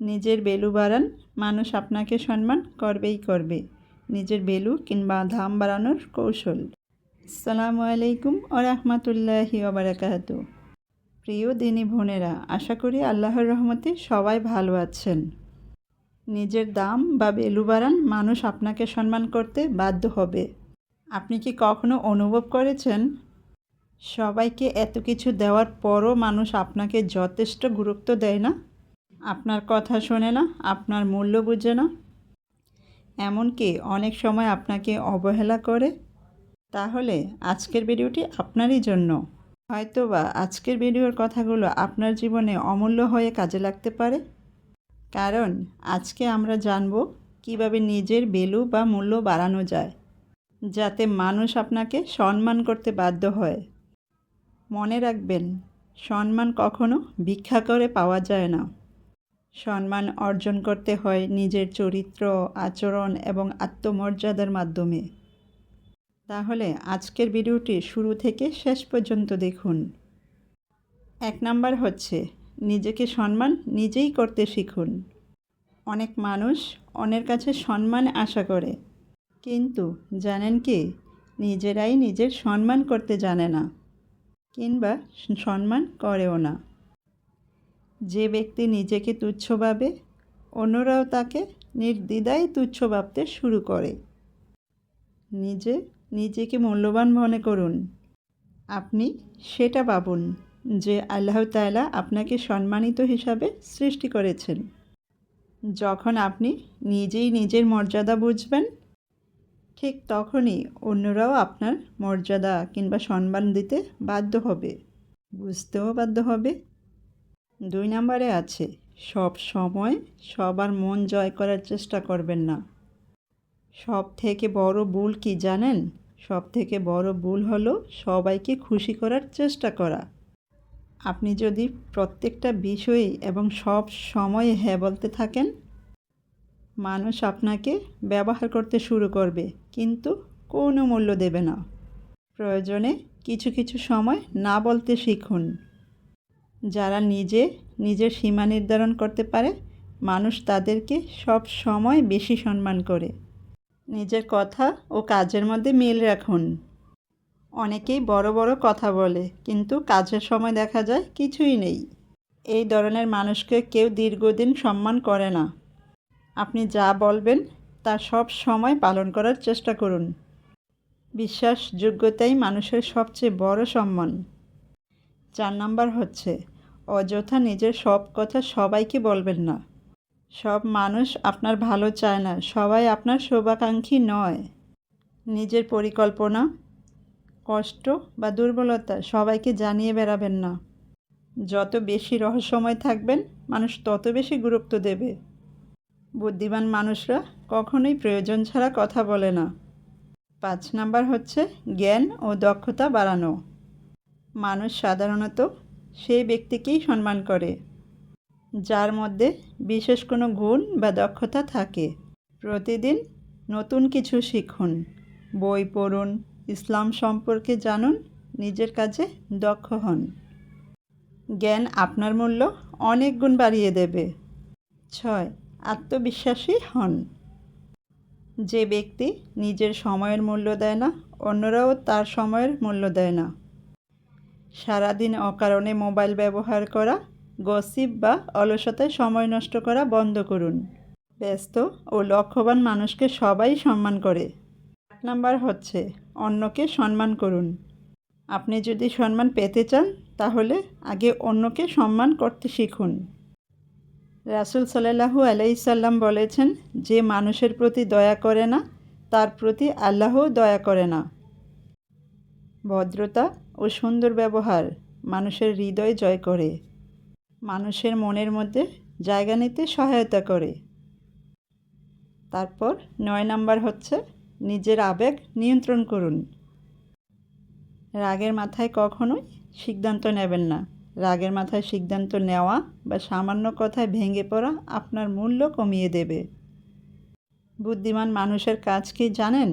নিজের ভ্যালু বাড়ান, মানুষ আপনাকে সম্মান করবেই করবে। নিজের ভ্যালু কিংবা দাম বাড়ানোর কৌশল। আসসালামু আলাইকুম ওয়া রাহমাতুল্লাহি ওয়া বারাকাতুহু। প্রিয় দিনী বোনেরা, আশা করি আল্লাহর রহমতে সবাই ভালো আছেন। নিজের দাম বা ভ্যালু বাড়ান, মানুষ আপনাকে সম্মান করতে বাধ্য হবে। আপনি কি কখনো অনুভব করেছেন সবাইকে এত কিছু দেওয়ার পরও মানুষ আপনাকে যথেষ্ট গুরুত্ব দেয় না? আপনার কথা শোনে না, আপনার মূল্য বুঝে না, এমনকি অনেক সময় আপনাকে অবহেলা করে? তাহলে আজকের ভিডিওটি আপনারই জন্য। হয়তোবা আজকের ভিডিওর কথাগুলো আপনার জীবনে অমূল্য হয়ে কাজে লাগতে পারে। কারণ আজকে আমরা জানব কিভাবে নিজের ভ্যালু বা মূল্য বাড়ানো যায়, যাতে মানুষ আপনাকে সম্মান করতে বাধ্য হয়। মনে রাখবেন, সম্মান কখনো ভিক্ষা করে পাওয়া যায় না। সম্মান অর্জন করতে হয় নিজের চরিত্র, আচরণ এবং আত্মমর্যাদার মাধ্যমে। তাহলে আজকের ভিডিওটি শুরু থেকে শেষ পর্যন্ত দেখুন। 1 নাম্বার হচ্ছে নিজেকে সম্মান নিজেই করতে শিখুন। অনেক মানুষ অন্যের কাছে সম্মান আশা করে, কিন্তু জানেন কি, নিজেরাই নিজের সম্মান করতে জানে না কিংবা সম্মান করেও না। যে ব্যক্তি নিজেকে তুচ্ছ ভাবে, অন্যরাও তাকে নির্দ্বিধায় তুচ্ছ ভাবতে শুরু করে। নিজেকে মূল্যবান মনে করুন। আপনি সেটা ভাবুন যে আল্লাহ তাআলা আপনাকে সম্মানিত হিসাবে সৃষ্টি করেছেন। যখন আপনি নিজেই নিজের মর্যাদা বুঝবেন, ঠিক তখনই অন্যরাও আপনার মর্যাদা কিংবা সম্মান দিতে বাধ্য হবে, বুঝতেও বাধ্য হবে। 2 নম্বরে আছে সব সময় সবার মন জয় করার চেষ্টা করবেন না। সব থেকে বড় ভুল কি জানেন? সব থেকে বড় ভুল হলো সবাইকে খুশি করার চেষ্টা করা। আপনি যদি প্রত্যেকটা বিষয়ে এবং সব সময় হ্যাঁ বলতে থাকেন, মানুষ আপনাকে ব্যবহার করতে শুরু করবে, কিন্তু কোনো মূল্য দেবে না। প্রয়োজনে কিছু কিছু সময় না বলতে শিখুন। যারা নিজের সীমা নির্ধারণ করতে পারে, মানুষ তাদেরকে সব সময় বেশি সম্মান করে। নিজের কথা ও কাজের মধ্যে মিল রাখুন। অনেকেই বড় বড় কথা বলে, কিন্তু কাজের সময় দেখা যায় কিছুই নেই। এই ধরনের মানুষকে কেউ দীর্ঘদিন সম্মান করে না। আপনি যা বলবেন তা সব সময় পালন করার চেষ্টা করুন। বিশ্বাসযোগ্যতাই মানুষের সবচেয়ে বড় সম্মান। 4 নাম্বার হচ্ছে অযথা নিজের সব কথা সবাইকে বলবেন না। সব মানুষ আপনার ভালো চায় না, সবাই আপনার শুভাকাঙ্ক্ষী নয়। নিজের পরিকল্পনা, কষ্ট বা দুর্বলতা সবাইকে জানিয়ে বেড়াবেন না। যত বেশি রহস্যময় থাকবেন, মানুষ তত বেশি গুরুত্ব দেবে। বুদ্ধিমান মানুষরা কখনোই প্রয়োজন ছাড়া কথা বলে না। 5 নাম্বার হচ্ছে জ্ঞান ও দক্ষতা বাড়ানো। মানুষ সাধারণত সেই ব্যক্তিকেই সম্মান করে যার মধ্যে বিশেষ কোনো গুণ বা দক্ষতা থাকে। প্রতিদিন নতুন কিছু শিখুন, বই পড়ুন, ইসলাম সম্পর্কে জানুন, নিজের কাজে দক্ষ হন। জ্ঞান আপনার মূল্য অনেক গুণ বাড়িয়ে দেবে। 6 আত্মবিশ্বাসী হন। যে ব্যক্তি নিজের সময়ের মূল্য দেয় না, অন্যরাও তার সময়ের মূল্য দেয় না। সারাদিন অকারণে মোবাইল ব্যবহার করা, গসিপ বা অলসতায় সময় নষ্ট করা বন্ধ করুন। ব্যস্ত ও লক্ষ্যবান মানুষকে সবাই সম্মান করে। 8 নাম্বার হচ্ছে অন্যকে সম্মান করুন। আপনি যদি সম্মান পেতে চান, তাহলে আগে অন্যকে সম্মান করতে শিখুন। রাসূল সাল্লাল্লাহু আলাইহি সাল্লাম বলেছেন, যে মানুষের প্রতি দয়া করে না, তার প্রতি আল্লাহও দয়া করে না। ভদ্রতা ও সুন্দর ব্যবহার মানুষের হৃদয় জয় করে, মানুষের মনের মধ্যে জায়গা নিতে সহায়তা করে। তারপর 9 নাম্বার হচ্ছে নিজের আবেগ নিয়ন্ত্রণ করুন। রাগের মাথায় কখনোই সিদ্ধান্ত নেবেন না। রাগের মাথায় সিদ্ধান্ত নেওয়া বা সামান্য কথায় ভেঙে পড়া আপনার মূল্য কমিয়ে দেবে। বুদ্ধিমান মানুষের কাজ কি জানেন?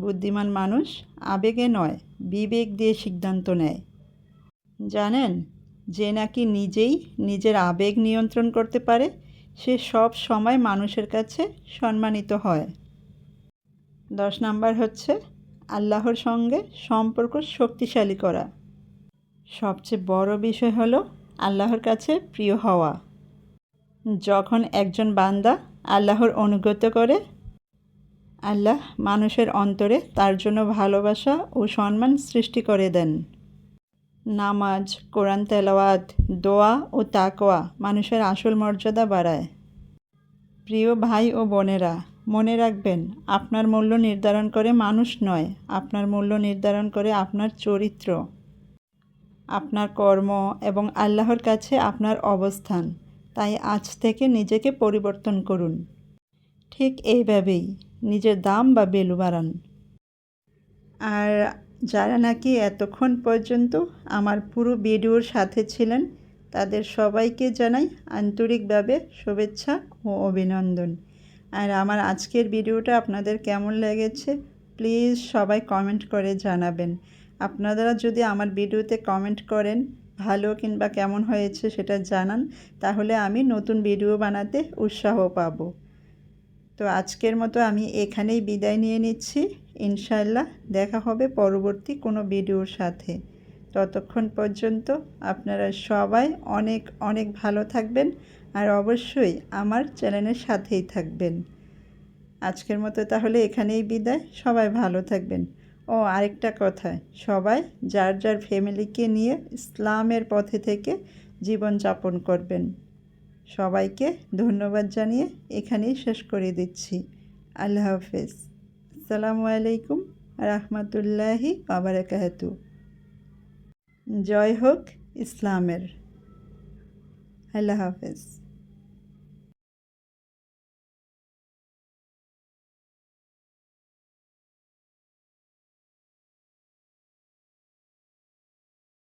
বুদ্ধিমান মানুষ আবেগে নয়, বিবেক দিয়ে সিদ্ধান্ত নেয়। জানেন, যে নাকি নিজেই নিজের আবেগ নিয়ন্ত্রণ করতে পারে, সে সব সময় মানুষের কাছে সম্মানিত হয়। 10 নাম্বার হচ্ছে আল্লাহর সঙ্গে সম্পর্ক শক্তিশালী করা। সবচেয়ে বড় বিষয় হলো আল্লাহর কাছে প্রিয় হওয়া। যখন একজন বান্দা আল্লাহর আনুগত্য করে, আল্লাহ মানুষের অন্তরে তার জন্য ভালোবাসা ও সম্মান সৃষ্টি করে দেন। নামাজ, কোরআন তেলাওয়াত, দোয়া ও তাকওয়া মানুষের আসল মর্যাদা বাড়ায়। প্রিয় ভাই ও বোনেরা, মনে রাখবেন, আপনার মূল্য নির্ধারণ করে মানুষ নয়, আপনার মূল্য নির্ধারণ করে আপনার চরিত্র, আপনার কর্ম এবং আল্লাহর কাছে আপনার অবস্থান। তাই আজ থেকে নিজেকে পরিবর্তন করুন। ঠিক এইভাবেই নিজের দাম বা ভ্যালু বাড়ান। আর যারা নাকি এতক্ষণ পর্যন্ত আমার পুরো ভিডিওর সাথে ছিলেন, তাদের সবাইকে জানাই আন্তরিকভাবে শুভেচ্ছা ও অভিনন্দন। আর আমার আজকের ভিডিওটা আপনাদের কেমন লেগেছে প্লিজ সবাই কমেন্ট করে জানাবেন। আপনারা যদি আমার ভিডিওতে কমেন্ট করেন, ভালো কিংবা কেমন হয়েছে সেটা জানান, তাহলে আমি নতুন ভিডিও বানাতে উৎসাহ পাবো। তো আজকের মতো আমি এখানেই বিদায় নিয়ে নিচ্ছি। ইনশাআল্লাহ দেখা হবে পরবর্তী কোনো ভিডিওর সাথে। ততক্ষণ পর্যন্ত আপনারা সবাই অনেক অনেক ভালো থাকবেন আর অবশ্যই আমার চ্যানেলের সাথেই থাকবেন। আজকের মতো তাহলে এখানেই বিদায়। সবাই ভালো থাকবেন। ও আরেকটা কথা, সবাই যার যার ফ্যামিলিকে নিয়ে ইসলামের পথে থেকে জীবনযাপন করবেন। সবাইকে ধন্যবাদ জানিয়ে এখানেই শেষ করে দিচ্ছি। আল্লাহ হাফেজ। আসসালামু আলাইকুম রাহমাতুল্লাহি ওয়া বারাকাতুহু। জয় হোক ইসলামের। আল্লাহ হাফেজ।